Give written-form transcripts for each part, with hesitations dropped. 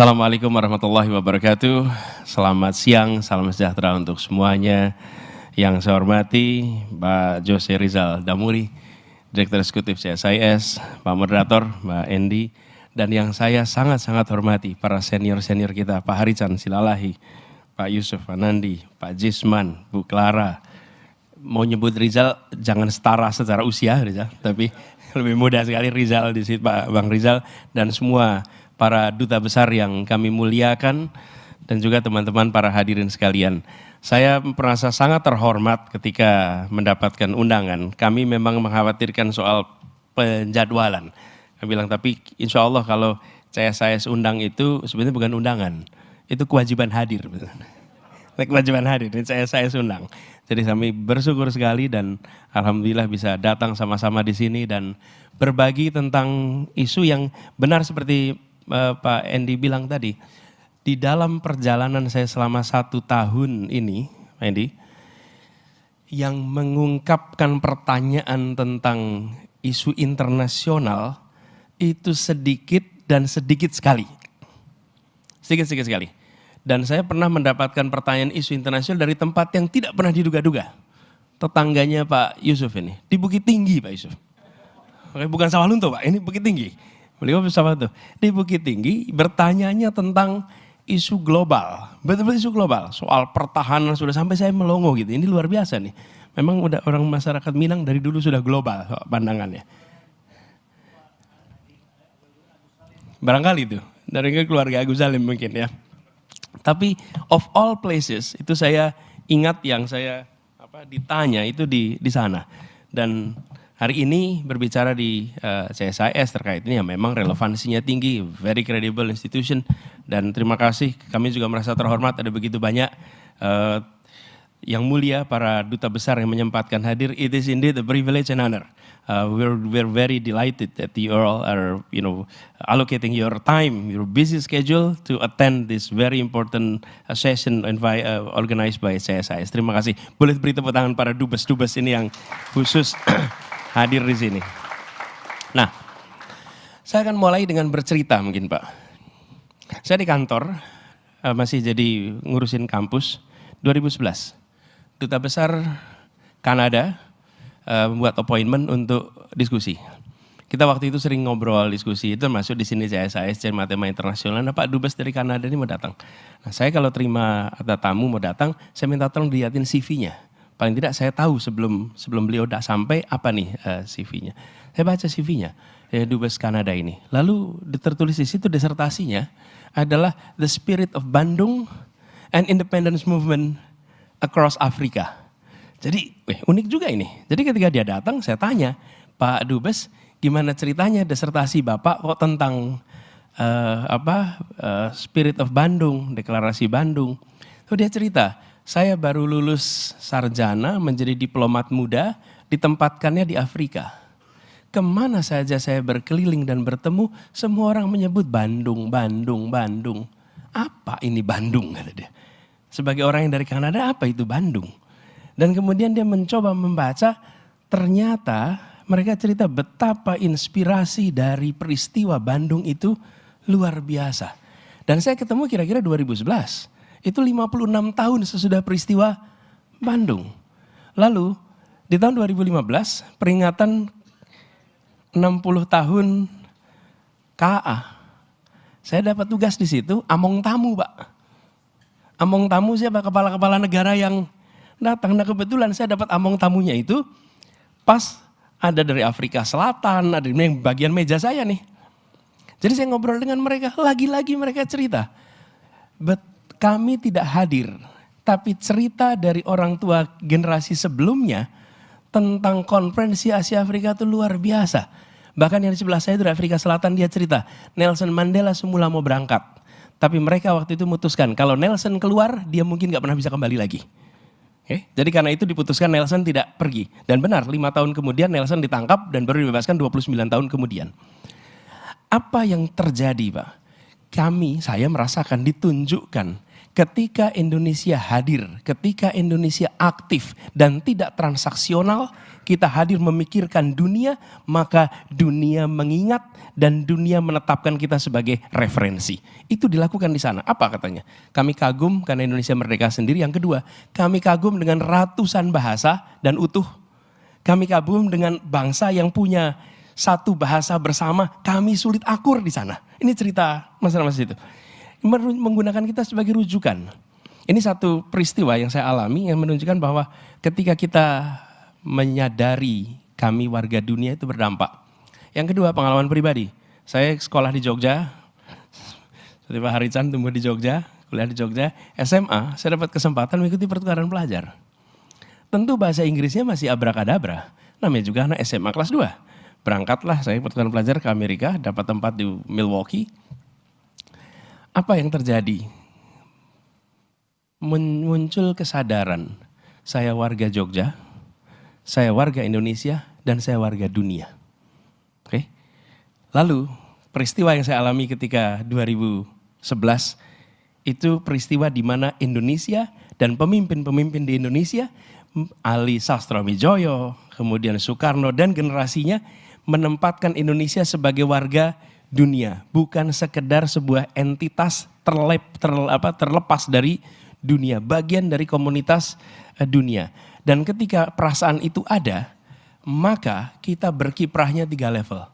Assalamualaikum warahmatullahi wabarakatuh. Selamat siang, salam sejahtera untuk semuanya. Yang saya hormati Pak Jose Rizal Damuri, Direktur Eksekutif CSIS, Pak Moderator, Mbak Endi, dan yang saya sangat-sangat hormati para senior-senior kita, Pak Harican Silalahi, Pak Yusuf Anandi, Pak Jisman, Bu Clara. Mau nyebut Rizal jangan setara secara usia Rizal, tapi lebih mudah sekali Rizal di situ, Pak Bang Rizal, dan semua para duta besar yang kami muliakan, dan juga teman-teman para hadirin sekalian. Saya merasa sangat terhormat ketika mendapatkan undangan. Kami memang mengkhawatirkan soal penjadwalan. Kami bilang, tapi insya Allah kalau saya undang itu sebenarnya bukan undangan, itu kewajiban hadir. Kewajiban hadir, saya undang. Jadi kami bersyukur sekali dan alhamdulillah bisa datang sama-sama di sini dan berbagi tentang isu yang benar seperti Pak Endi bilang tadi. Di dalam perjalanan saya selama 1 tahun ini, Pak Endi, yang mengungkapkan pertanyaan tentang isu internasional itu sedikit dan sedikit sekali. Sedikit sekali. Dan saya pernah mendapatkan pertanyaan isu internasional dari tempat yang tidak pernah diduga-duga. Tetangganya Pak Yusuf ini, di Bukit Tinggi Pak Yusuf. Oke, bukan Sawalunto Pak, ini Bukit Tinggi. Beliau bersama tuh di Bukit Tinggi bertanyanya tentang isu global, betul-betul isu global, soal pertahanan sudah sampai saya melongo gitu. Ini luar biasa nih. Memang udah orang masyarakat Minang dari dulu sudah global pandangannya. Barangkali itu dari keluarga Agus Salim mungkin ya. Tapi of all places itu saya ingat yang saya ditanya itu di sana. Dan hari ini berbicara di CSIS terkait ini yang memang relevansinya tinggi, very credible institution, dan terima kasih kami juga merasa terhormat ada begitu banyak yang mulia para duta besar yang menyempatkan hadir. It is indeed a privilege and honor. We're very delighted that you all are allocating your time, your busy schedule to attend this very important session organized by CSIS. Terima kasih. Boleh beri tepuk tangan para dubes-dubes ini yang khusus hadir di sini. Nah, saya akan mulai dengan bercerita mungkin Pak. Saya di kantor, masih jadi ngurusin kampus 2011. Duta Besar Kanada membuat appointment untuk diskusi. Kita waktu itu sering ngobrol diskusi, itu masuk di sini CSIS, Cermat Tema Internasional. Nah, Pak Dubes dari Kanada ini mau datang. Nah, saya kalau terima ada tamu mau datang, saya minta tolong dilihatin CV-nya. Paling tidak saya tahu sebelum beliau udah sampai apa nih CV-nya. Saya baca CV-nya Dubes Kanada ini. Lalu tertulis di situ disertasinya adalah The Spirit of Bandung and Independence Movement Across Africa. Jadi unik juga ini. Jadi ketika dia datang saya tanya, Pak Dubes gimana ceritanya disertasi Bapak kok tentang Spirit of Bandung, Deklarasi Bandung. Lalu dia cerita, saya baru lulus sarjana menjadi diplomat muda, ditempatkannya di Afrika. Kemana saja saya berkeliling dan bertemu, semua orang menyebut Bandung, Bandung, Bandung. Apa ini Bandung, kata dia. Sebagai orang yang dari Kanada, apa itu Bandung? Dan kemudian dia mencoba membaca, ternyata mereka cerita betapa inspirasi dari peristiwa Bandung itu luar biasa. Dan saya ketemu kira-kira 2011. Itu 56 tahun sesudah peristiwa Bandung. Lalu di tahun 2015 peringatan 60 tahun KA. Saya dapat tugas di situ, among tamu Pak. Among tamu siapa? Kepala-kepala negara yang datang. Nah kebetulan saya dapat among tamunya itu pas ada dari Afrika Selatan, ada yang bagian meja saya nih. Jadi saya ngobrol dengan mereka, lagi-lagi mereka cerita. Kami tidak hadir, tapi cerita dari orang tua generasi sebelumnya tentang konferensi Asia Afrika itu luar biasa. Bahkan yang di sebelah saya dari Afrika Selatan dia cerita, Nelson Mandela semula mau berangkat. Tapi mereka waktu itu memutuskan kalau Nelson keluar dia mungkin gak pernah bisa kembali lagi. Jadi karena itu diputuskan Nelson tidak pergi. Dan benar 5 tahun kemudian Nelson ditangkap dan baru dibebaskan 29 tahun kemudian. Apa yang terjadi Pak? Saya merasakan ditunjukkan ketika Indonesia hadir, ketika Indonesia aktif dan tidak transaksional, kita hadir memikirkan dunia, maka dunia mengingat dan dunia menetapkan kita sebagai referensi. Itu dilakukan di sana. Apa katanya? Kami kagum karena Indonesia merdeka sendiri. Yang kedua, kami kagum dengan ratusan bahasa dan utuh. Kami kagum dengan bangsa yang punya satu bahasa bersama, kami sulit akur di sana. Ini cerita mas-mas itu. Menggunakan kita sebagai rujukan. Ini satu peristiwa yang saya alami yang menunjukkan bahwa ketika kita menyadari kami warga dunia itu berdampak. Yang kedua, pengalaman pribadi. Saya sekolah di Jogja, seperti Pak Harican tumbuh di Jogja, kuliah di Jogja. SMA, saya dapat kesempatan mengikuti pertukaran pelajar. Tentu bahasa Inggrisnya masih abrakadabra, namanya juga anak SMA kelas 2. Berangkatlah saya pertukaran pelajar ke Amerika, dapat tempat di Milwaukee. Apa yang terjadi? Muncul kesadaran, saya warga Jogja, saya warga Indonesia, dan saya warga dunia. Oke. Lalu peristiwa yang saya alami ketika 2011 itu peristiwa di mana Indonesia dan pemimpin-pemimpin di Indonesia, Ali Sastroamidjojo, kemudian Soekarno dan generasinya menempatkan Indonesia sebagai warga dunia, bukan sekedar sebuah entitas terlepas dari dunia, bagian dari komunitas dunia. Dan ketika perasaan itu ada, maka kita berkiprahnya 3 level.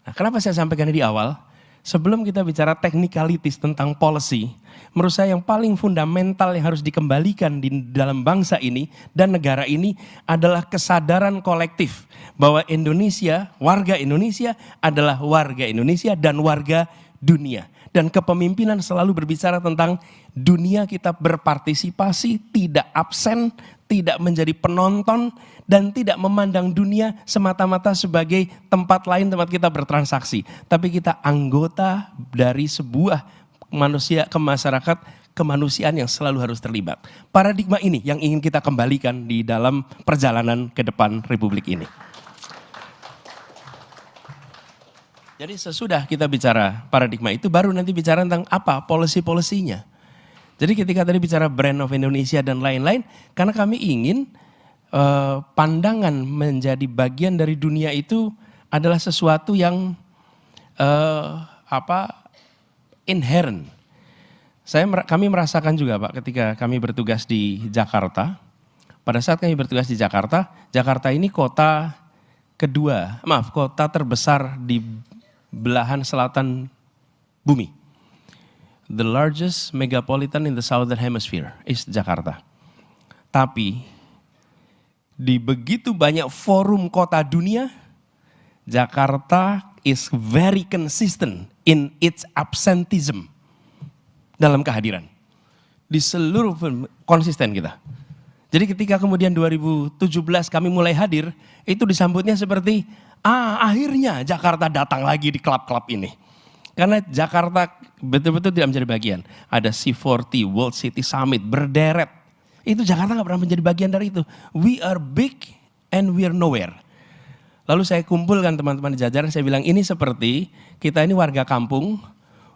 Nah, kenapa saya sampaikan di awal? Sebelum kita bicara technicalities tentang policy, menurut saya yang paling fundamental yang harus dikembalikan di dalam bangsa ini dan negara ini adalah kesadaran kolektif bahwa Indonesia, warga Indonesia adalah warga Indonesia dan warga dunia. Dan kepemimpinan selalu berbicara tentang dunia kita berpartisipasi, tidak absen, tidak menjadi penonton, dan tidak memandang dunia semata-mata sebagai tempat lain tempat kita bertransaksi. Tapi kita anggota dari sebuah manusia ke masyarakat, kemanusiaan yang selalu harus terlibat. Paradigma ini yang ingin kita kembalikan di dalam perjalanan ke depan Republik ini. Jadi sesudah kita bicara paradigma itu baru nanti bicara tentang apa policy-policy-nya. Jadi ketika tadi bicara brand of Indonesia dan lain-lain, karena kami ingin pandangan menjadi bagian dari dunia itu adalah sesuatu yang inherent. Kami merasakan juga Pak ketika kami bertugas di Jakarta. Pada saat kami bertugas di Jakarta, Jakarta ini kota terbesar di belahan selatan bumi. The largest megapolitan in the southern hemisphere is Jakarta. Tapi di begitu banyak forum kota dunia, Jakarta is very consistent in its absenteeism dalam kehadiran. Di seluruh konsisten kita. Jadi ketika kemudian 2017 kami mulai hadir, itu disambutnya seperti akhirnya Jakarta datang lagi di klub-klub ini. Karena Jakarta betul-betul tidak menjadi bagian. Ada C40, World City Summit, berderet. Itu Jakarta gak pernah menjadi bagian dari itu. We are big and we are nowhere. Lalu saya kumpulkan teman-teman di jajaran, saya bilang ini seperti kita ini warga kampung,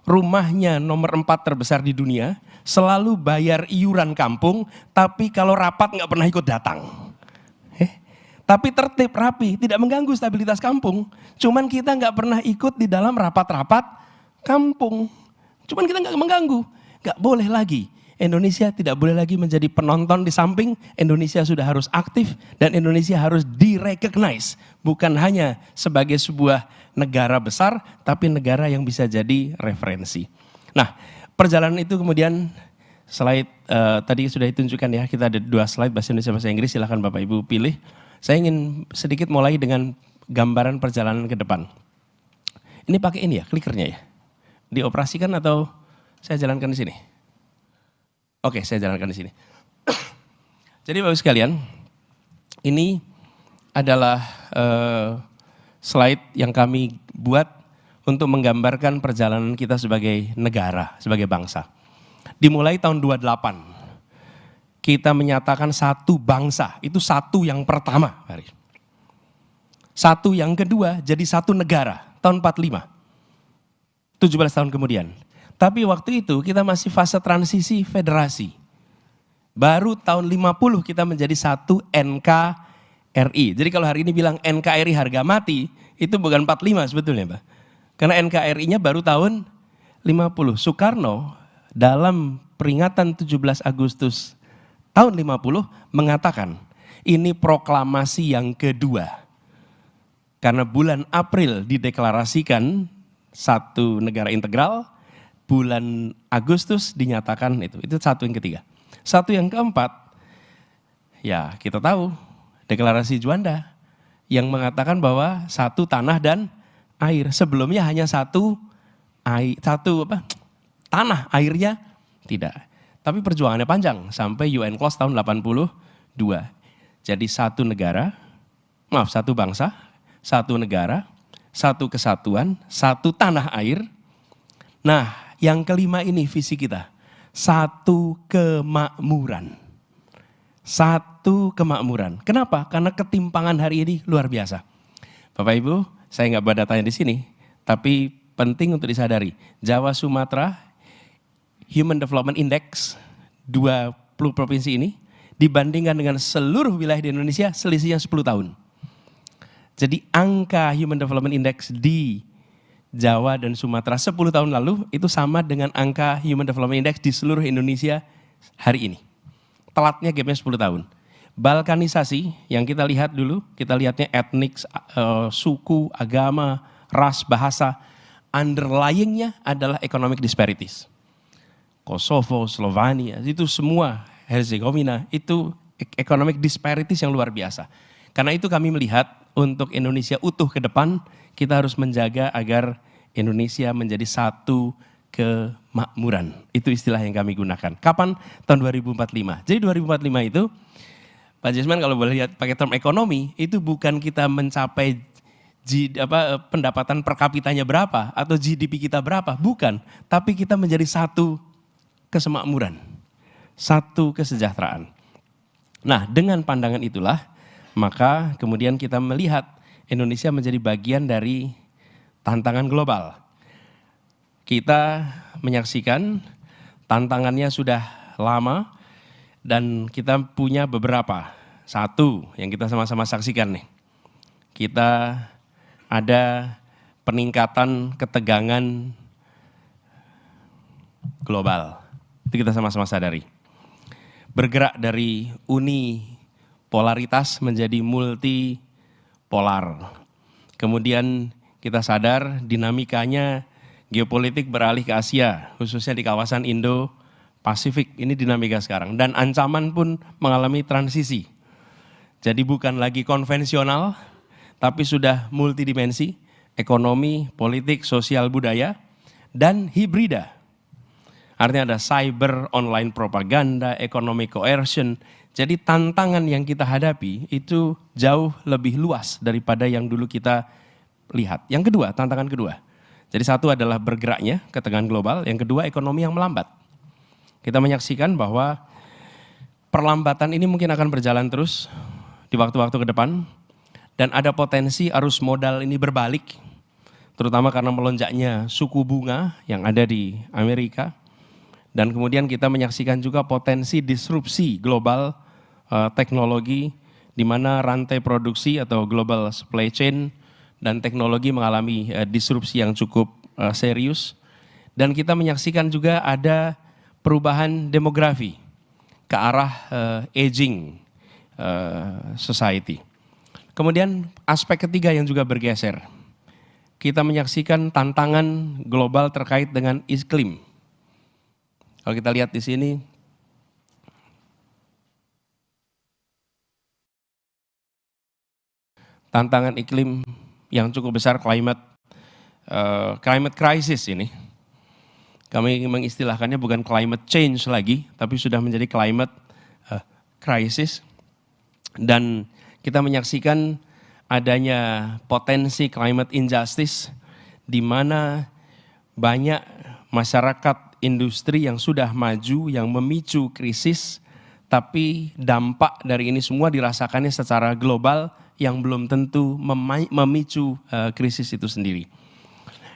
rumahnya nomor 4 terbesar di dunia, selalu bayar iuran kampung, tapi kalau rapat gak pernah ikut datang. Tapi tertib, rapi, tidak mengganggu stabilitas kampung. Cuman kita nggak pernah ikut di dalam rapat-rapat kampung. Cuman kita nggak mengganggu. Nggak boleh lagi. Indonesia tidak boleh lagi menjadi penonton di samping. Indonesia sudah harus aktif dan Indonesia harus direcognize. Bukan hanya sebagai sebuah negara besar, tapi negara yang bisa jadi referensi. Nah, perjalanan itu kemudian slide tadi sudah ditunjukkan ya. Kita ada 2 slide bahasa Indonesia, bahasa Inggris. Silakan Bapak Ibu pilih. Saya ingin sedikit mulai dengan gambaran perjalanan ke depan. Ini pakai ini ya, klikernya ya. Dioperasikan atau saya jalankan di sini? Oke, saya jalankan di sini. Jadi Bapak sekalian, ini adalah slide yang kami buat untuk menggambarkan perjalanan kita sebagai negara, sebagai bangsa. Dimulai tahun 28. Kita menyatakan satu bangsa, itu satu yang pertama. Satu yang kedua jadi satu negara, tahun 45. 17 tahun kemudian. Tapi waktu itu kita masih fase transisi federasi. Baru tahun 50 kita menjadi satu NKRI. NKRI. Jadi kalau hari ini bilang NKRI harga mati, itu bukan 45 sebetulnya Pak. Karena NKRI-nya baru tahun 50. Soekarno dalam peringatan 17 Agustus tahun 50 mengatakan, ini proklamasi yang kedua. Karena bulan April dideklarasikan satu negara integral, bulan Agustus dinyatakan itu. Itu satu yang ketiga. Satu yang keempat, ya kita tahu deklarasi Juanda yang mengatakan bahwa satu tanah dan air. Sebelumnya hanya satu tanah, airnya tidak. Tapi perjuangannya panjang sampai UN Close tahun 82. Jadi satu bangsa, satu negara, satu kesatuan, satu tanah air. Nah, yang kelima ini visi kita, satu kemakmuran. Satu kemakmuran. Kenapa? Karena ketimpangan hari ini luar biasa. Bapak Ibu, saya nggak bawa datanya di sini, tapi penting untuk disadari. Jawa Sumatera Human Development Index 20 provinsi ini dibandingkan dengan seluruh wilayah di Indonesia selisihnya 10 tahun. Jadi angka Human Development Index di Jawa dan Sumatera 10 tahun lalu itu sama dengan angka Human Development Index di seluruh Indonesia hari ini. Telatnya gapnya 10 tahun. Balkanisasi yang kita lihat dulu, kita lihatnya etnik, suku, agama, ras, bahasa. Underlyingnya adalah economic disparities. Kosovo, Slovenia, itu semua, Herzegovina, itu economic disparities yang luar biasa. Karena itu kami melihat untuk Indonesia utuh ke depan, kita harus menjaga agar Indonesia menjadi satu kemakmuran. Itu istilah yang kami gunakan. Kapan? Tahun 2045. Jadi 2045 itu, Pak Jesman kalau boleh lihat pakai term ekonomi, itu bukan kita mencapai pendapatan per kapitanya berapa atau GDP kita berapa, bukan. Tapi kita menjadi satu kesemakmuran, satu kesejahteraan. Nah, dengan pandangan itulah, maka kemudian kita melihat Indonesia menjadi bagian dari tantangan global. Kita menyaksikan tantangannya sudah lama dan kita punya beberapa. Satu yang kita sama-sama saksikan nih. Kita ada peningkatan ketegangan global. Itu kita sama-sama sadari. Bergerak dari uni polaritas menjadi multipolar. Kemudian kita sadar dinamikanya geopolitik beralih ke Asia, khususnya di kawasan Indo-Pasifik. Ini dinamika sekarang. Dan ancaman pun mengalami transisi. Jadi bukan lagi konvensional, tapi sudah multidimensi, ekonomi, politik, sosial, budaya, dan hibrida. Artinya ada cyber, online propaganda, economic coercion. Jadi tantangan yang kita hadapi itu jauh lebih luas daripada yang dulu kita lihat. Yang kedua, tantangan kedua. Jadi satu adalah bergeraknya ketegangan global, yang kedua ekonomi yang melambat. Kita menyaksikan bahwa perlambatan ini mungkin akan berjalan terus di waktu-waktu ke depan. Dan ada potensi arus modal ini berbalik, terutama karena melonjaknya suku bunga yang ada di Amerika. Dan kemudian kita menyaksikan juga potensi disrupsi global teknologi, di mana rantai produksi atau global supply chain dan teknologi mengalami disrupsi yang cukup serius. Dan kita menyaksikan juga ada perubahan demografi ke arah aging society. Kemudian aspek ketiga yang juga bergeser. Kita menyaksikan tantangan global terkait dengan iklim. Kalau kita lihat di sini, tantangan iklim yang cukup besar, climate crisis ini. Kami mengistilahkannya bukan climate change lagi, tapi sudah menjadi climate crisis. Dan kita menyaksikan adanya potensi climate injustice, di mana banyak masyarakat industri yang sudah maju, yang memicu krisis, tapi dampak dari ini semua dirasakannya secara global yang belum tentu memicu krisis itu sendiri.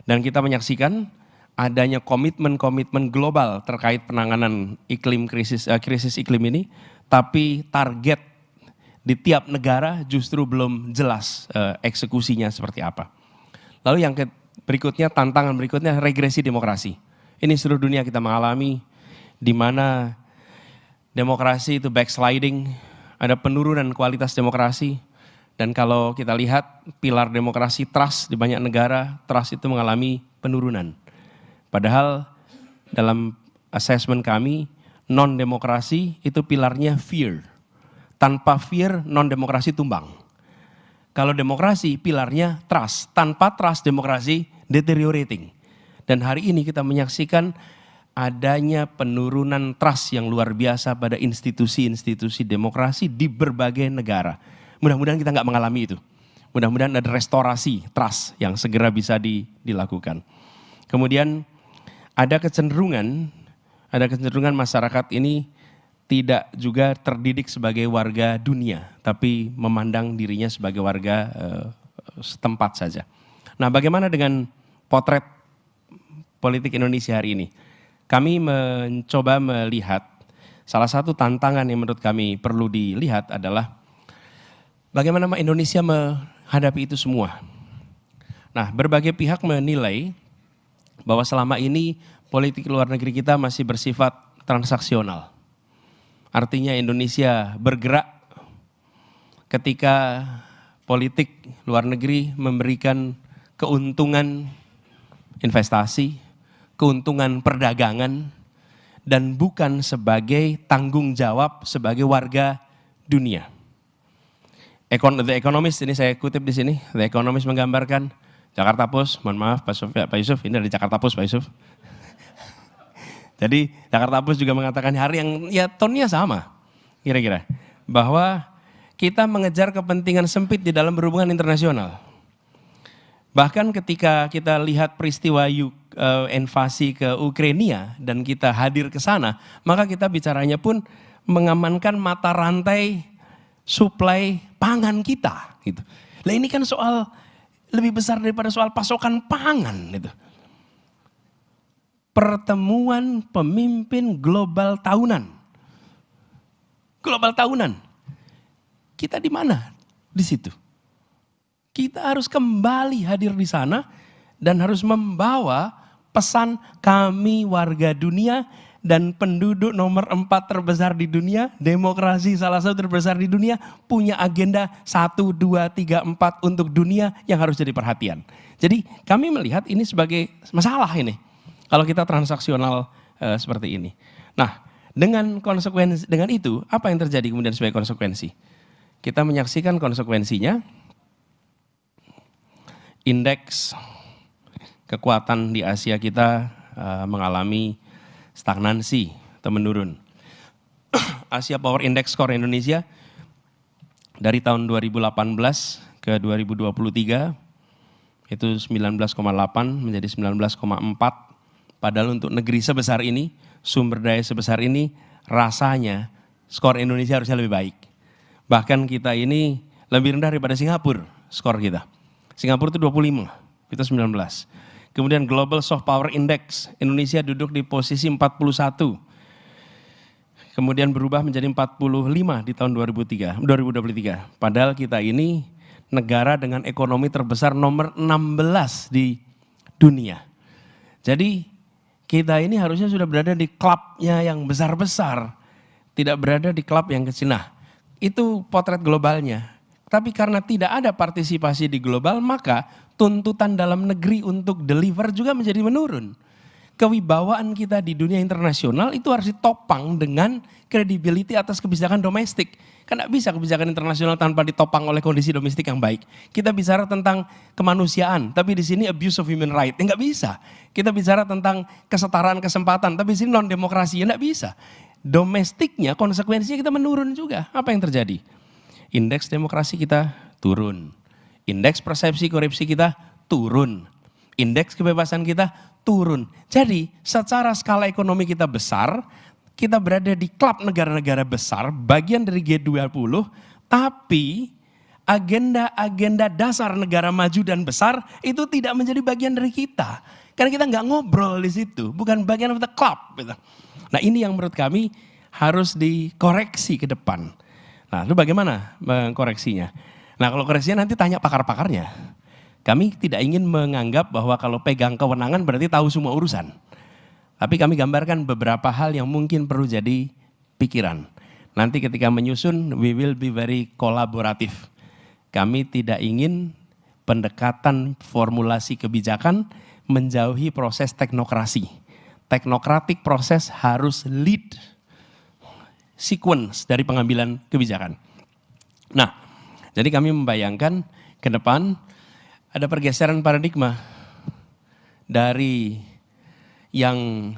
Dan kita menyaksikan adanya komitmen-komitmen global terkait penanganan iklim krisis iklim ini, tapi target di tiap negara justru belum jelas eksekusinya seperti apa. Lalu yang berikutnya, tantangan berikutnya regresi demokrasi. Ini seluruh dunia kita mengalami, di mana demokrasi itu backsliding, ada penurunan kualitas demokrasi. Dan kalau kita lihat pilar demokrasi trust di banyak negara, trust itu mengalami penurunan. Padahal dalam assessment kami, non-demokrasi itu pilarnya fear. Tanpa fear, non-demokrasi tumbang. Kalau demokrasi pilarnya trust, tanpa trust demokrasi deteriorating. Dan hari ini kita menyaksikan adanya penurunan trust yang luar biasa pada institusi-institusi demokrasi di berbagai negara. Mudah-mudahan kita nggak mengalami itu. Mudah-mudahan ada restorasi trust yang segera bisa dilakukan. Kemudian ada kecenderungan masyarakat ini tidak juga terdidik sebagai warga dunia, tapi memandang dirinya sebagai warga setempat saja. Nah, bagaimana dengan potret politik Indonesia hari ini? Kami mencoba melihat salah satu tantangan yang menurut kami perlu dilihat adalah bagaimana Indonesia menghadapi itu semua. Nah, berbagai pihak menilai bahwa selama ini politik luar negeri kita masih bersifat transaksional. Artinya Indonesia bergerak ketika politik luar negeri memberikan keuntungan investasi, keuntungan perdagangan, dan bukan sebagai tanggung jawab sebagai warga dunia. The Economist, ini saya kutip di sini, The Economist menggambarkan, Jakarta Post, mohon maaf Pak Yusuf, ini dari Jakarta Post Pak Yusuf. Jadi Jakarta Post juga mengatakan hari yang ya tone-nya sama kira-kira. Bahwa kita mengejar kepentingan sempit di dalam berhubungan internasional. Bahkan ketika kita lihat peristiwa invasi ke Ukraina dan kita hadir ke sana, maka kita bicaranya pun mengamankan mata rantai suplai pangan kita. Gitu. Nah ini kan soal lebih besar daripada soal pasokan pangan. Gitu. Pertemuan pemimpin global tahunan. Global tahunan. Kita di mana? Di situ. Kita harus kembali hadir di sana dan harus membawa pesan kami warga dunia dan penduduk nomor 4 terbesar di dunia, demokrasi salah satu terbesar di dunia, punya agenda 1, 2, 3, 4 untuk dunia yang harus jadi perhatian. Jadi kami melihat ini sebagai masalah ini. Kalau kita transaksional seperti ini. Nah, dengan itu, apa yang terjadi kemudian sebagai konsekuensi? Kita menyaksikan konsekuensinya, indeks kekuatan di Asia kita mengalami stagnansi atau menurun. Asia Power Index Score Indonesia dari tahun 2018 ke 2023 itu 19,8 menjadi 19,4. Padahal untuk negeri sebesar ini, sumber daya sebesar ini, rasanya skor Indonesia harusnya lebih baik. Bahkan kita ini lebih rendah daripada Singapura, skor kita. Singapura itu 25, kita 19. Kemudian Global Soft Power Index, Indonesia duduk di posisi 41. Kemudian berubah menjadi 45 di tahun 2023. Padahal kita ini negara dengan ekonomi terbesar nomor 16 di dunia. Jadi kita ini harusnya sudah berada di klubnya yang besar-besar, tidak berada di klub yang kecil. Nah, itu potret globalnya. Tapi karena tidak ada partisipasi di global, maka tuntutan dalam negeri untuk deliver juga menjadi menurun. Kewibawaan kita di dunia internasional itu harus ditopang dengan credibility atas kebijakan domestik. Kan tidak bisa kebijakan internasional tanpa ditopang oleh kondisi domestik yang baik. Kita bicara tentang kemanusiaan, tapi di sini abuse of human right. Enggak bisa. Kita bicara tentang kesetaraan kesempatan, tapi di sini non-demokrasi. Enggak bisa. Domestiknya konsekuensinya kita menurun juga. Apa yang terjadi? Indeks demokrasi kita turun. Indeks persepsi korupsi kita turun. Indeks kebebasan kita turun. Jadi secara skala ekonomi kita besar, kita berada di klub negara-negara besar, bagian dari G20, tapi agenda-agenda dasar negara maju dan besar itu tidak menjadi bagian dari kita. Karena kita nggak ngobrol di situ, bukan bagian of the club. Gitu. Nah ini yang menurut kami harus dikoreksi ke depan. Nah, lalu bagaimana mengkoreksinya? Nah, kalau koreksinya nanti tanya pakar-pakarnya. Kami tidak ingin menganggap bahwa kalau pegang kewenangan berarti tahu semua urusan. Tapi kami gambarkan beberapa hal yang mungkin perlu jadi pikiran. Nanti ketika menyusun, we will be very kolaboratif. Kami tidak ingin pendekatan formulasi kebijakan menjauhi proses teknokrasi. Teknokratik proses harus lead sequence dari pengambilan kebijakan. Nah, jadi kami membayangkan ke depan ada pergeseran paradigma dari yang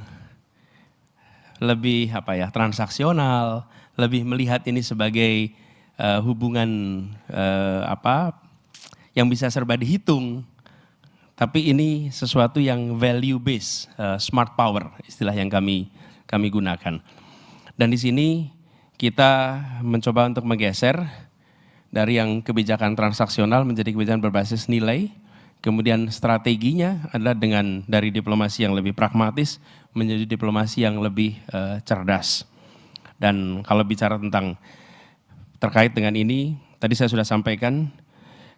lebih transaksional, lebih melihat ini sebagai hubungan yang bisa serba dihitung. Tapi ini sesuatu yang value based, smart power istilah yang kami gunakan. Dan di sini kita mencoba untuk menggeser dari yang kebijakan transaksional menjadi kebijakan berbasis nilai. Kemudian strateginya adalah dari diplomasi yang lebih pragmatis menjadi diplomasi yang lebih cerdas. Dan kalau bicara terkait dengan ini, tadi saya sudah sampaikan,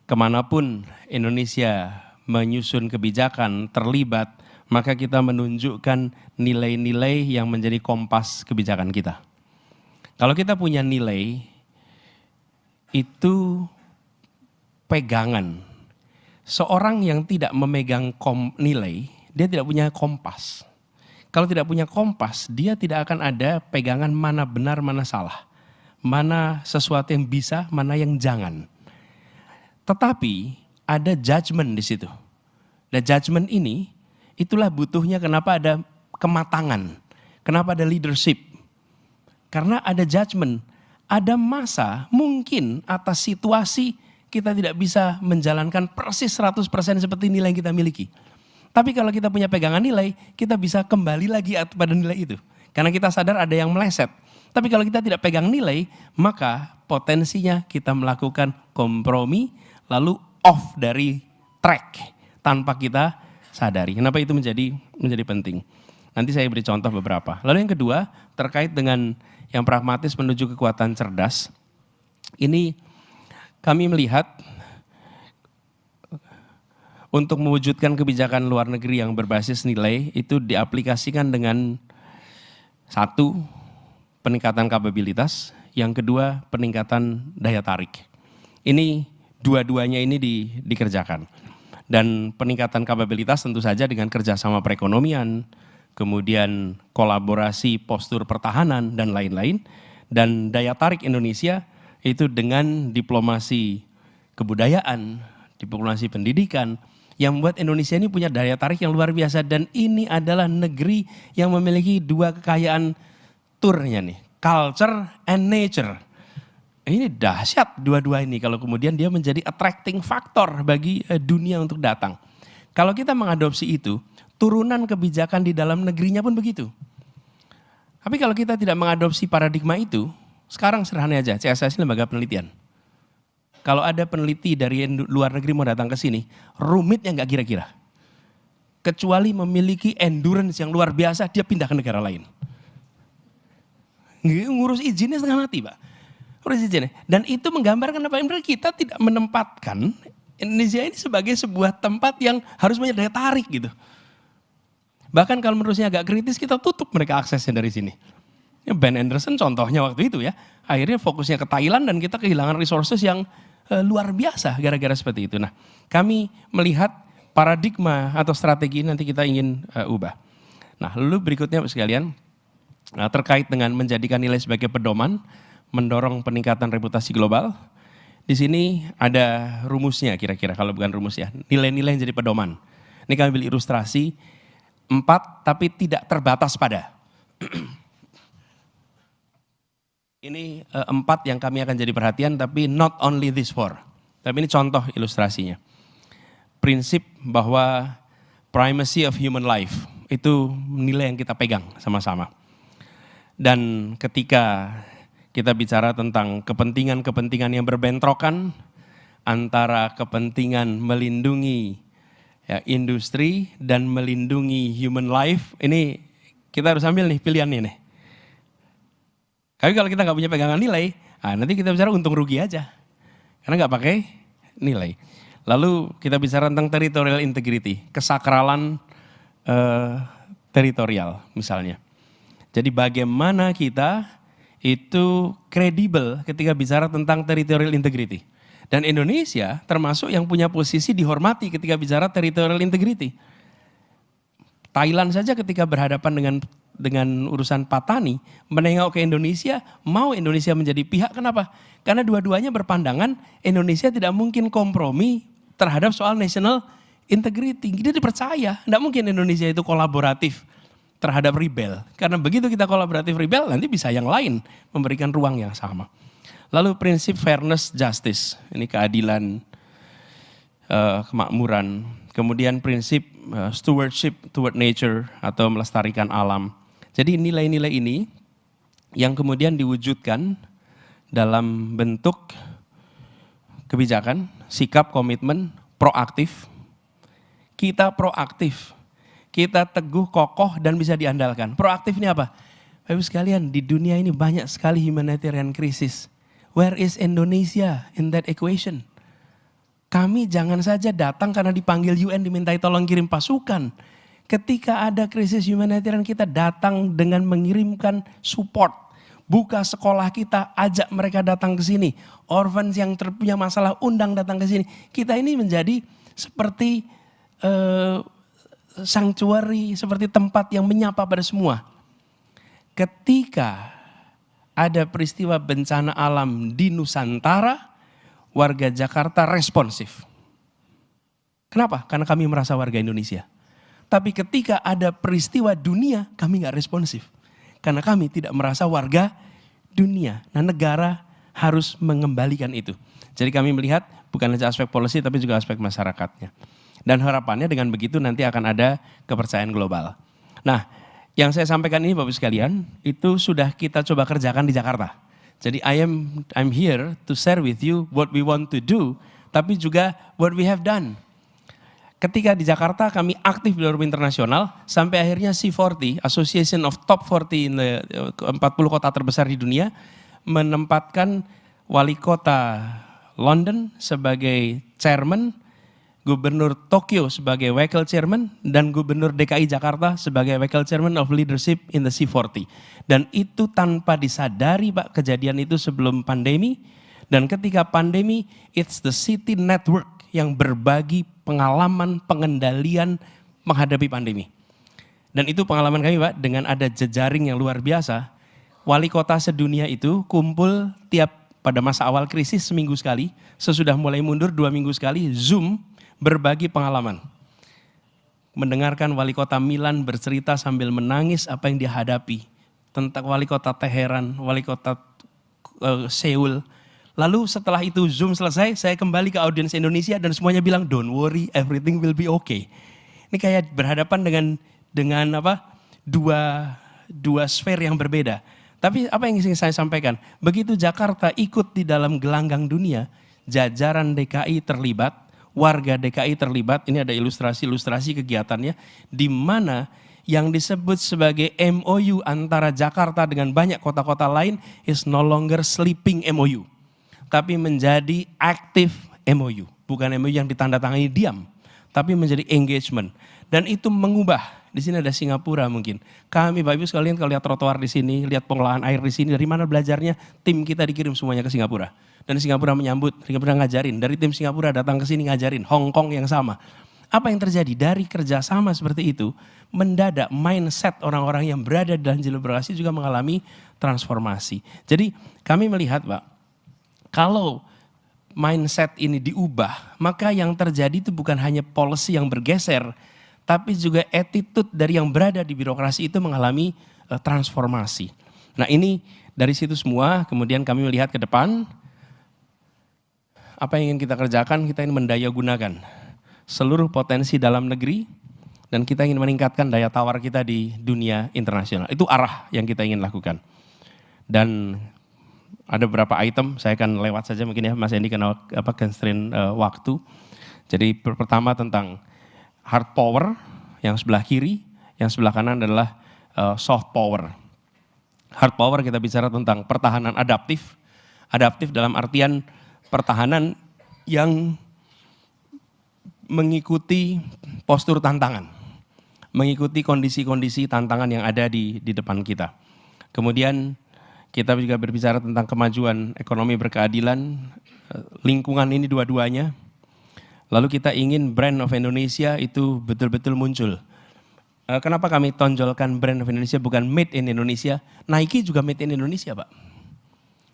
kemanapun Indonesia menyusun kebijakan, terlibat, maka kita menunjukkan nilai-nilai yang menjadi kompas kebijakan kita. Kalau kita punya nilai, itu pegangan. Seorang yang tidak memegang nilai, dia tidak punya kompas. Kalau tidak punya kompas, dia tidak akan ada pegangan mana benar, mana salah. Mana sesuatu yang bisa, mana yang jangan. Tetapi ada judgment di situ. Dan judgment ini, itulah butuhnya kenapa ada kematangan. Kenapa ada leadership. Karena ada judgment. Ada masa mungkin atas situasi kita tidak bisa menjalankan persis 100% seperti nilai yang kita miliki. Tapi kalau kita punya pegangan nilai, kita bisa kembali lagi pada nilai itu. Karena kita sadar ada yang meleset. Tapi kalau kita tidak pegang nilai, maka potensinya kita melakukan kompromi, lalu off dari track tanpa kita sadari. Kenapa itu menjadi penting? Nanti saya beri contoh beberapa. Lalu yang kedua, terkait dengan yang pragmatis menuju kekuatan cerdas. Ini kami melihat untuk mewujudkan kebijakan luar negeri yang berbasis nilai itu diaplikasikan dengan satu, peningkatan kapabilitas, yang kedua peningkatan daya tarik. Ini dua-duanya ini dikerjakan. Dan peningkatan kapabilitas tentu saja dengan kerjasama perekonomian, kemudian kolaborasi postur pertahanan dan lain-lain. Dan daya tarik Indonesia itu dengan diplomasi kebudayaan, diplomasi pendidikan, yang membuat Indonesia ini punya daya tarik yang luar biasa. Dan ini adalah negeri yang memiliki dua kekayaan turnya nih, culture and nature. Ini dahsyat dua-dua ini kalau kemudian dia menjadi attracting factor bagi dunia untuk datang. Kalau kita mengadopsi itu, turunan kebijakan di dalam negerinya pun begitu. Tapi kalau kita tidak mengadopsi paradigma itu, sekarang sederhana aja, CSIS ini lembaga penelitian. Kalau ada peneliti dari luar negeri mau datang ke sini, rumitnya nggak kira-kira. Kecuali memiliki endurance yang luar biasa, dia pindah ke negara lain. Ngurus izinnya setengah mati, Pak. Dan itu menggambarkan apa yang kita tidak menempatkan Indonesia ini sebagai sebuah tempat yang harus punya daya tarik gitu. Bahkan kalau menurutnya agak kritis, kita tutup mereka aksesnya dari sini. Ben Anderson contohnya waktu itu ya, akhirnya fokusnya ke Thailand dan kita kehilangan resources yang luar biasa gara-gara seperti itu. Nah, kami melihat paradigma atau strategi nanti kita ingin ubah. Nah, lalu berikutnya sekalian, terkait dengan menjadikan nilai sebagai pedoman, mendorong peningkatan reputasi global. Di sini ada rumusnya kira-kira, kalau bukan rumus ya, nilai-nilai yang jadi pedoman. Ini kami ambil ilustrasi 4 tapi tidak terbatas pada. Ini 4 yang kami akan jadi perhatian, tapi not only this 4. Tapi ini contoh ilustrasinya. Prinsip bahwa primacy of human life, itu nilai yang kita pegang sama-sama. Dan ketika kita bicara tentang kepentingan-kepentingan yang berbentrokan antara kepentingan melindungi industri dan melindungi human life, ini kita harus ambil nih pilihannya nih. Tapi kalau kita nggak punya pegangan nilai, Nah, nanti kita bicara untung rugi aja, karena nggak pakai nilai. Lalu kita bicara tentang territorial integrity, kesakralan teritorial misalnya. Jadi bagaimana kita itu kredibel ketika bicara tentang territorial integrity. Dan Indonesia termasuk yang punya posisi dihormati ketika bicara territorial integrity. Thailand saja ketika berhadapan dengan urusan Patani, menengok ke Indonesia, mau Indonesia menjadi pihak, kenapa? Karena dua-duanya berpandangan Indonesia tidak mungkin kompromi terhadap soal national integrity. Dia dipercaya, tidak mungkin Indonesia itu kolaboratif terhadap rebel. Karena begitu kita kolaboratif rebel, nanti bisa yang lain memberikan ruang yang sama. Lalu prinsip fairness justice, ini keadilan, kemakmuran. Kemudian prinsip stewardship toward nature atau melestarikan alam. Jadi nilai-nilai ini yang kemudian diwujudkan dalam bentuk kebijakan, sikap, komitmen, proaktif. Kita proaktif, kita teguh, kokoh, dan bisa diandalkan. Proaktif ini apa? Bapak Ibu sekalian, di dunia ini banyak sekali humanitarian krisis. Where is Indonesia in that equation? Kami jangan saja datang karena dipanggil UN dimintai tolong kirim pasukan. Ketika ada krisis humanitarian kita datang dengan mengirimkan support. Buka sekolah kita, ajak mereka datang ke sini. Orphans yang punya masalah undang datang ke sini. Kita ini menjadi seperti sanctuary, seperti tempat yang menyapa pada semua. Ketika ada peristiwa bencana alam di Nusantara, warga Jakarta responsif. Kenapa? Karena kami merasa warga Indonesia. Tapi ketika ada peristiwa dunia, kami gak responsif. Karena kami tidak merasa warga dunia. Nah, negara harus mengembalikan itu. Jadi kami melihat bukan saja aspek policy tapi juga aspek masyarakatnya. Dan harapannya dengan begitu nanti akan ada kepercayaan global. Nah, yang saya sampaikan ini Bapak sekalian, itu sudah kita coba kerjakan di Jakarta. Jadi I'm here to share with you what we want to do, tapi juga what we have done. Ketika di Jakarta kami aktif di forum internasional, sampai akhirnya C40, Association of Top 40 in the 40 kota terbesar di dunia, menempatkan wali kota London sebagai chairman, Gubernur Tokyo sebagai wakil chairman, dan Gubernur DKI Jakarta sebagai wakil chairman of leadership in the C40. Dan itu tanpa disadari Pak, kejadian itu sebelum pandemi. Dan ketika pandemi, it's the city network yang berbagi pengalaman pengendalian menghadapi pandemi. Dan itu pengalaman kami Pak, dengan ada jejaring yang luar biasa. Wali kota sedunia itu kumpul pada masa awal krisis seminggu sekali, sesudah mulai mundur 2 minggu sekali, Zoom, berbagi pengalaman. Mendengarkan wali kota Milan bercerita sambil menangis apa yang dihadapi. Tentang wali kota Teheran, wali kota Seoul. Lalu setelah itu Zoom selesai, saya kembali ke audiens Indonesia dan semuanya bilang, don't worry, everything will be okay. Ini kayak berhadapan dengan dua sfer yang berbeda. Tapi apa yang ingin saya sampaikan, begitu Jakarta ikut di dalam gelanggang dunia, jajaran DKI terlibat, warga DKI terlibat, ini ada ilustrasi kegiatannya, di mana yang disebut sebagai MOU antara Jakarta dengan banyak kota-kota lain is no longer sleeping MOU. Tapi menjadi active MOU. Bukan MOU yang ditandatangani diam, tapi menjadi engagement. Dan itu mengubah, di sini ada Singapura mungkin. Kami Bapak Ibu sekalian kalau lihat trotoar di sini, lihat pengolahan air di sini, dari mana belajarnya? Tim kita dikirim semuanya ke Singapura. Dan Singapura menyambut, Singapura ngajarin. Dari tim Singapura datang ke sini ngajarin, Hong Kong yang sama. Apa yang terjadi? Dari kerjasama seperti itu, mendadak mindset orang-orang yang berada dalam jalur birokrasi juga mengalami transformasi. Jadi kami melihat Pak, kalau mindset ini diubah, maka yang terjadi itu bukan hanya policy yang bergeser, tapi juga attitude dari yang berada di birokrasi itu mengalami transformasi. Nah ini dari situ semua, kemudian kami melihat ke depan, apa yang ingin kita kerjakan, kita ingin mendaya gunakan seluruh potensi dalam negeri, dan kita ingin meningkatkan daya tawar kita di dunia internasional. Itu arah yang kita ingin lakukan. Dan ada beberapa item, saya akan lewat saja mungkin ya Mas Endi karena constraint waktu. Jadi pertama tentang hard power yang sebelah kiri, yang sebelah kanan adalah soft power. Hard power kita bicara tentang pertahanan adaptif. Adaptif dalam artian pertahanan yang mengikuti postur tantangan, mengikuti kondisi-kondisi tantangan yang ada di depan kita. Kemudian kita juga berbicara tentang kemajuan ekonomi berkeadilan, lingkungan ini dua-duanya. Lalu kita ingin brand of Indonesia itu betul-betul muncul. Kenapa kami tonjolkan brand of Indonesia bukan made in Indonesia? Nike juga made in Indonesia, Pak.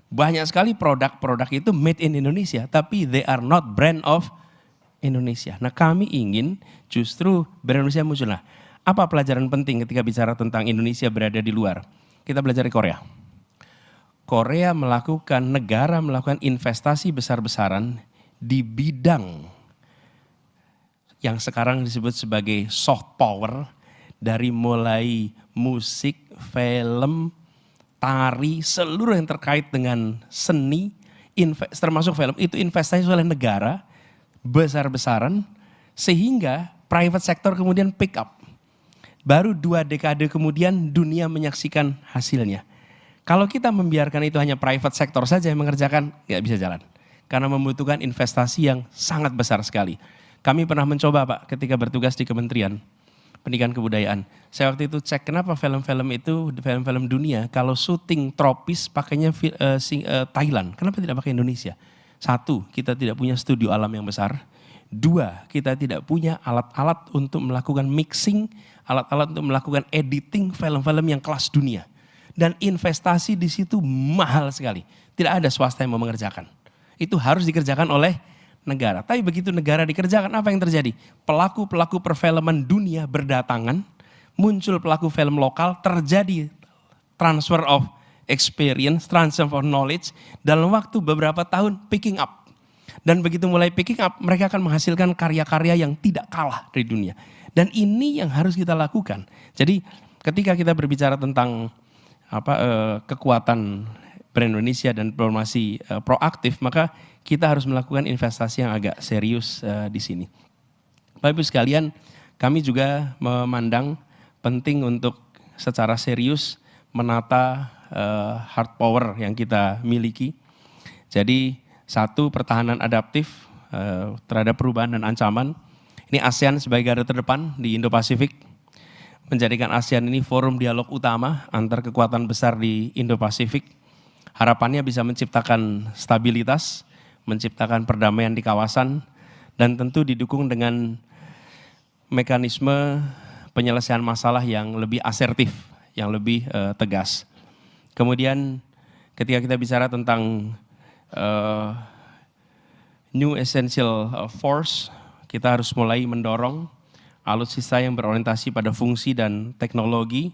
Banyak sekali produk-produk itu made in Indonesia, tapi they are not brand of Indonesia. Nah, kami ingin justru brand Indonesia muncul. Nah, apa pelajaran penting ketika bicara tentang Indonesia berada di luar? Kita belajar di Korea. Negara melakukan investasi besar-besaran di bidang yang sekarang disebut sebagai soft power, dari mulai musik, film, tari, seluruh yang terkait dengan seni, termasuk film, itu investasi oleh negara besar-besaran, sehingga private sector kemudian pick up. Baru 2 dekade kemudian dunia menyaksikan hasilnya. Kalau kita membiarkan itu hanya private sector saja yang mengerjakan, nggak bisa jalan. Karena membutuhkan investasi yang sangat besar sekali. Kami pernah mencoba, Pak, ketika bertugas di Kementerian Pendidikan Kebudayaan. Saya waktu itu cek kenapa film-film itu, film-film dunia, kalau syuting tropis pakainya Thailand. Kenapa tidak pakai Indonesia? 1, kita tidak punya studio alam yang besar. 2, kita tidak punya alat-alat untuk melakukan mixing, alat-alat untuk melakukan editing film-film yang kelas dunia. Dan investasi di situ mahal sekali. Tidak ada swasta yang mau mengerjakan. Itu harus dikerjakan oleh negara. Tapi begitu negara dikerjakan, apa yang terjadi? Pelaku-pelaku perfilman dunia berdatangan, muncul pelaku film lokal, terjadi transfer of experience, transfer of knowledge, dalam waktu beberapa tahun picking up. Dan begitu mulai picking up, mereka akan menghasilkan karya-karya yang tidak kalah dari dunia. Dan ini yang harus kita lakukan. Jadi ketika kita berbicara tentang kekuatan brand Indonesia dan diplomasi proaktif, maka kita harus melakukan investasi yang agak serius di sini. Bapak Ibu sekalian, kami juga memandang penting untuk secara serius menata hard power yang kita miliki. Jadi 1, pertahanan adaptif terhadap perubahan dan ancaman. Ini ASEAN sebagai garda terdepan di Indo-Pasifik, menjadikan ASEAN ini forum dialog utama antar kekuatan besar di Indo-Pasifik. Harapannya bisa menciptakan stabilitas, menciptakan perdamaian di kawasan, dan tentu didukung dengan mekanisme penyelesaian masalah yang lebih asertif, yang lebih tegas. Kemudian ketika kita bicara tentang new essential force, kita harus mulai mendorong alutsista yang berorientasi pada fungsi dan teknologi,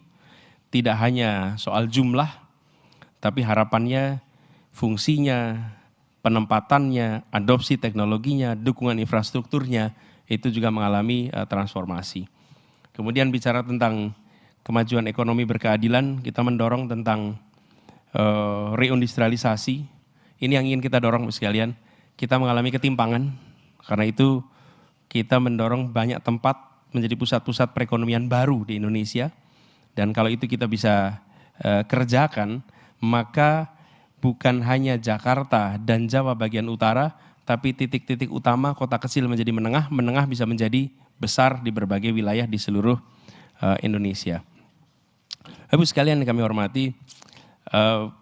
tidak hanya soal jumlah, tapi harapannya fungsinya, penempatannya, adopsi teknologinya, dukungan infrastrukturnya, itu juga mengalami transformasi. Kemudian bicara tentang kemajuan ekonomi berkeadilan, kita mendorong tentang reindustrialisasi. Ini yang ingin kita dorong sekalian. Kita mengalami ketimpangan, karena itu kita mendorong banyak tempat menjadi pusat-pusat perekonomian baru di Indonesia. Dan kalau itu kita bisa kerjakan, maka bukan hanya Jakarta dan Jawa bagian utara, tapi titik-titik utama kota kecil menjadi menengah, menengah bisa menjadi besar di berbagai wilayah di seluruh Indonesia. Ibu sekalian yang kami hormati,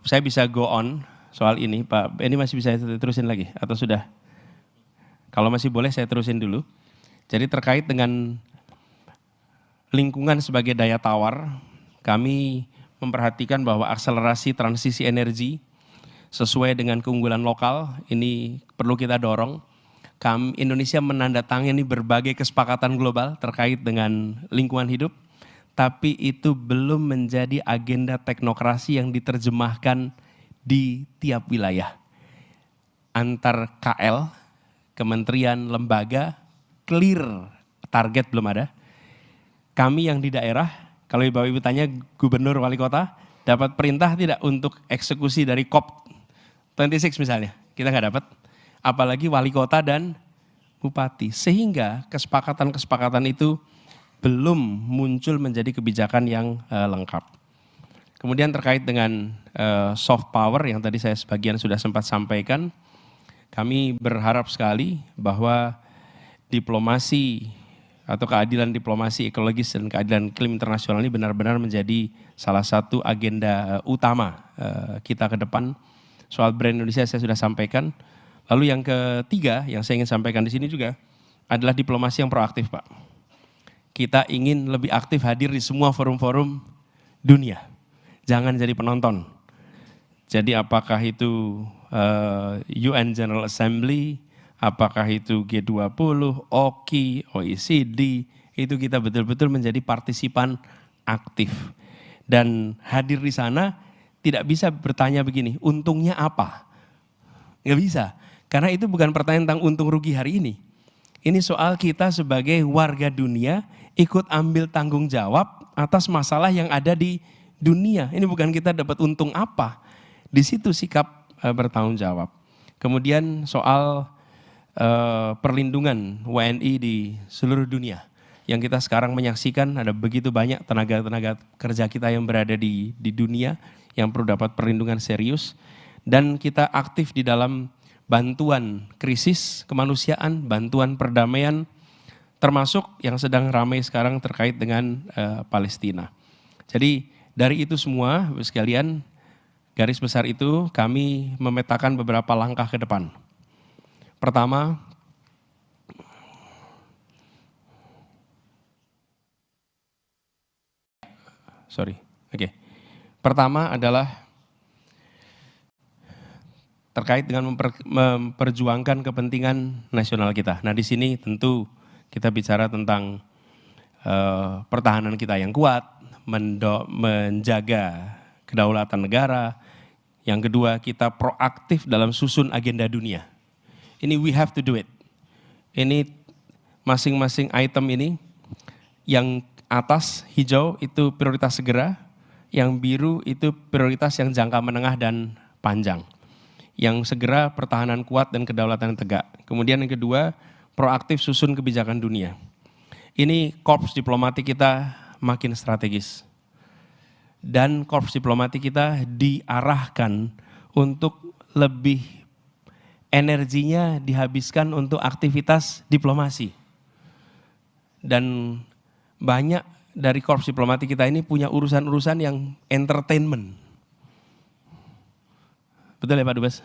saya bisa go on soal ini, Pak. Ini masih bisa saya terusin lagi atau sudah? Kalau masih boleh saya terusin dulu. Jadi terkait dengan lingkungan sebagai daya tawar, kami memperhatikan bahwa akselerasi transisi energi sesuai dengan keunggulan lokal, ini perlu kita dorong. Indonesia menandatangani berbagai kesepakatan global terkait dengan lingkungan hidup, tapi itu belum menjadi agenda teknokrasi yang diterjemahkan di tiap wilayah. Antar KL, kementerian, lembaga, clear target belum ada. Kami yang di daerah, kalau Bapak Ibu tanya gubernur wali kota, dapat perintah tidak untuk eksekusi dari COP26 misalnya, kita nggak dapat. Apalagi wali kota dan bupati. Sehingga kesepakatan-kesepakatan itu belum muncul menjadi kebijakan yang lengkap. Kemudian terkait dengan soft power yang tadi saya sebagian sudah sempat sampaikan, kami berharap sekali bahwa diplomasi atau keadilan diplomasi ekologis dan keadilan iklim internasional ini benar-benar menjadi salah satu agenda utama kita ke depan. Soal brand Indonesia saya sudah sampaikan. Lalu yang ketiga yang saya ingin sampaikan di sini juga adalah diplomasi yang proaktif, Pak. Kita ingin lebih aktif hadir di semua forum-forum dunia. Jangan jadi penonton. Jadi apakah itu UN General Assembly, apakah itu G20, OKI, OECD, itu kita betul-betul menjadi partisipan aktif. Dan hadir di sana tidak bisa bertanya begini, untungnya apa? Nggak bisa, karena itu bukan pertanyaan tentang untung rugi hari ini. Ini soal kita sebagai warga dunia ikut ambil tanggung jawab atas masalah yang ada di dunia. Ini bukan kita dapat untung apa. Di situ sikap bertanggung jawab. Kemudian soal perlindungan WNI di seluruh dunia. Yang kita sekarang menyaksikan ada begitu banyak tenaga-tenaga kerja kita yang berada di dunia yang perlu dapat perlindungan serius. Dan kita aktif di dalam bantuan krisis kemanusiaan, bantuan perdamaian, termasuk yang sedang ramai sekarang terkait dengan Palestina. Jadi dari itu semua, Bapak sekalian, garis besar itu kami memetakan beberapa langkah ke depan. Pertama, Pertama adalah terkait dengan memperjuangkan kepentingan nasional kita. Nah, di sini tentu kita bicara tentang pertahanan kita yang kuat, menjaga kedaulatan negara. Yang kedua, kita proaktif dalam susun agenda dunia. Ini we have to do it. Ini masing-masing item ini, yang atas hijau itu prioritas segera, yang biru itu prioritas yang jangka menengah dan panjang. Yang segera pertahanan kuat dan kedaulatan tegak. Kemudian yang kedua, proaktif susun kebijakan dunia. Ini korps diplomatik kita makin strategis. Dan korps diplomatik kita diarahkan untuk lebih energinya dihabiskan untuk aktivitas diplomasi. Dan banyak dari korps diplomatik kita ini punya urusan-urusan yang entertainment. Betul ya Pak Dubes?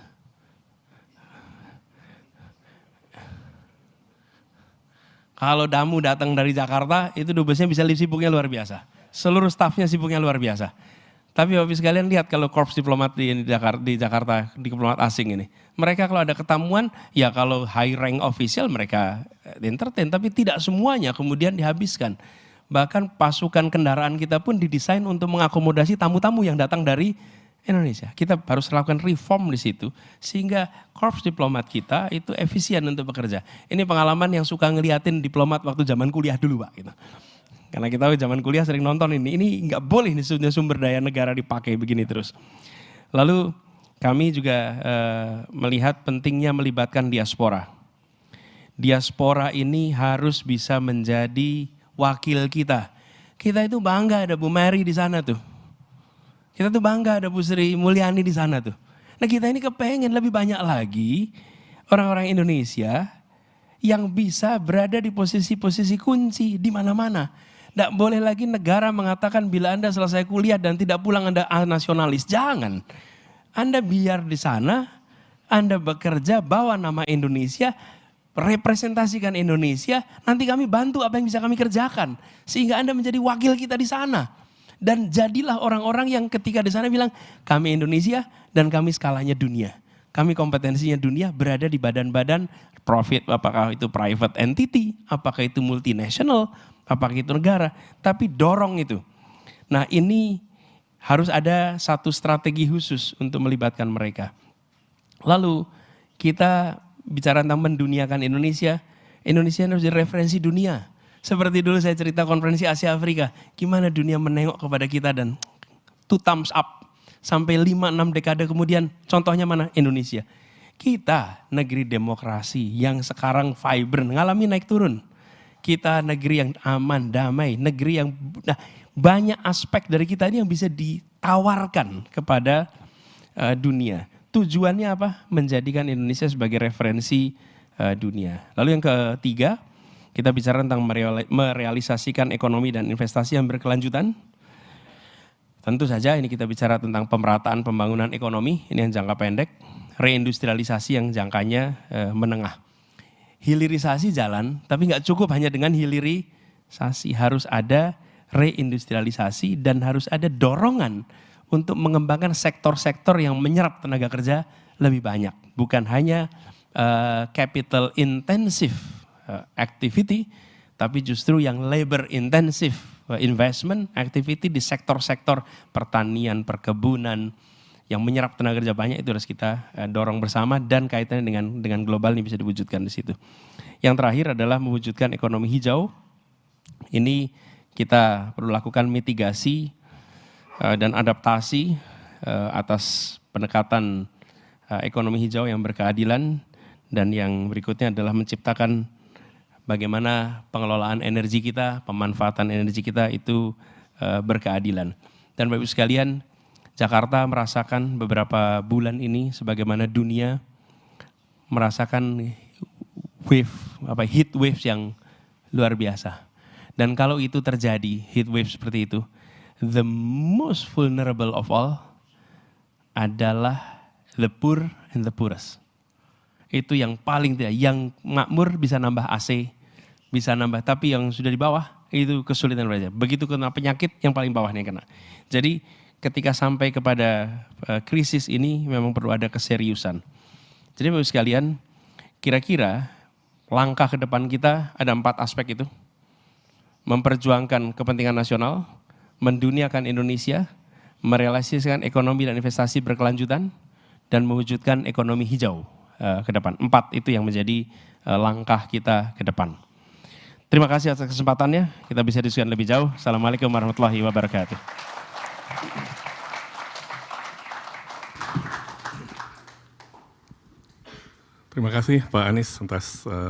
Kalau tamu datang dari Jakarta, itu Dubesnya bisa sibuknya luar biasa. Seluruh stafnya sibuknya luar biasa. Tapi Bapak sekalian lihat kalau korps diplomat di Jakarta, diplomat asing ini. Mereka kalau ada ketemuan, ya kalau high rank official mereka entertain. Tapi tidak semuanya kemudian dihabiskan. Bahkan pasukan kendaraan kita pun didesain untuk mengakomodasi tamu-tamu yang datang dari Indonesia. Kita harus lakukan reform di situ. Sehingga korps diplomat kita itu efisien untuk bekerja. Ini pengalaman yang suka ngeliatin diplomat waktu zaman kuliah dulu Pak. Gitu. Karena kita zaman kuliah sering nonton ini nggak boleh nih sumber daya negara dipakai begini terus. Lalu kami juga melihat pentingnya melibatkan diaspora. Diaspora ini harus bisa menjadi wakil kita. Kita itu bangga ada Bu Mary di sana tuh. Kita tuh bangga ada Bu Sri Mulyani di sana tuh. Nah kita ini kepengen lebih banyak lagi orang-orang Indonesia yang bisa berada di posisi-posisi kunci di mana-mana. Tidak boleh lagi negara mengatakan bila Anda selesai kuliah dan tidak pulang Anda nasionalis. Jangan. Anda biar di sana, Anda bekerja, bawa nama Indonesia, representasikan Indonesia, nanti kami bantu apa yang bisa kami kerjakan. Sehingga Anda menjadi wakil kita di sana. Dan jadilah orang-orang yang ketika di sana bilang, kami Indonesia dan kami skalanya dunia. Kami kompetensinya dunia berada di badan-badan profit, apakah itu private entity, apakah itu multinational, apakah itu negara, tapi dorong itu. Nah ini harus ada satu strategi khusus untuk melibatkan mereka. Lalu kita bicara tentang menduniakan Indonesia, Indonesia harus jadi referensi dunia. Seperti dulu saya cerita konferensi Asia Afrika, gimana dunia menengok kepada kita dan two thumbs up. Sampai 5-6 dekade kemudian, contohnya mana? Indonesia. Kita negeri demokrasi yang sekarang vibrant, ngalami naik turun. Kita negeri yang aman, damai, negeri yang banyak aspek dari kita ini yang bisa ditawarkan kepada dunia. Tujuannya apa? Menjadikan Indonesia sebagai referensi dunia. Lalu yang ketiga, kita bicara tentang merealisasikan ekonomi dan investasi yang berkelanjutan. Tentu saja ini kita bicara tentang pemerataan pembangunan ekonomi, ini yang jangka pendek, reindustrialisasi yang jangkanya menengah. Hilirisasi jalan, tapi nggak cukup hanya dengan hilirisasi, harus ada reindustrialisasi dan harus ada dorongan untuk mengembangkan sektor-sektor yang menyerap tenaga kerja lebih banyak. Bukan hanya capital intensive activity, tapi justru yang labor intensive investment activity di sektor-sektor pertanian, perkebunan yang menyerap tenaga kerja banyak, itu harus kita dorong bersama dan kaitannya dengan global ini bisa diwujudkan di situ. Yang terakhir adalah mewujudkan ekonomi hijau. Ini kita perlu lakukan mitigasi dan adaptasi atas pendekatan ekonomi hijau yang berkeadilan, dan yang berikutnya adalah menciptakan bagaimana pengelolaan energi kita, pemanfaatan energi kita itu berkeadilan. Dan Bapak Ibu sekalian, Jakarta merasakan beberapa bulan ini sebagaimana dunia merasakan heat waves yang luar biasa. Dan kalau itu terjadi, heat wave seperti itu, the most vulnerable of all adalah the poor and the poorest. Itu yang paling tidak, yang makmur bisa nambah AC, bisa nambah, tapi yang sudah di bawah itu kesulitan belajar. Begitu kena penyakit, yang paling bawah nih kena. Jadi ketika sampai kepada krisis ini memang perlu ada keseriusan. Jadi Bapak sekalian, kira-kira langkah ke depan kita ada 4 aspek itu. Memperjuangkan kepentingan nasional, menduniakan Indonesia, merealisasikan ekonomi dan investasi berkelanjutan, dan mewujudkan ekonomi hijau ke depan. 4 itu yang menjadi langkah kita ke depan. Terima kasih atas kesempatannya, kita bisa diskusikan lebih jauh. Assalamualaikum warahmatullahi wabarakatuh. Terima kasih Pak Anies atas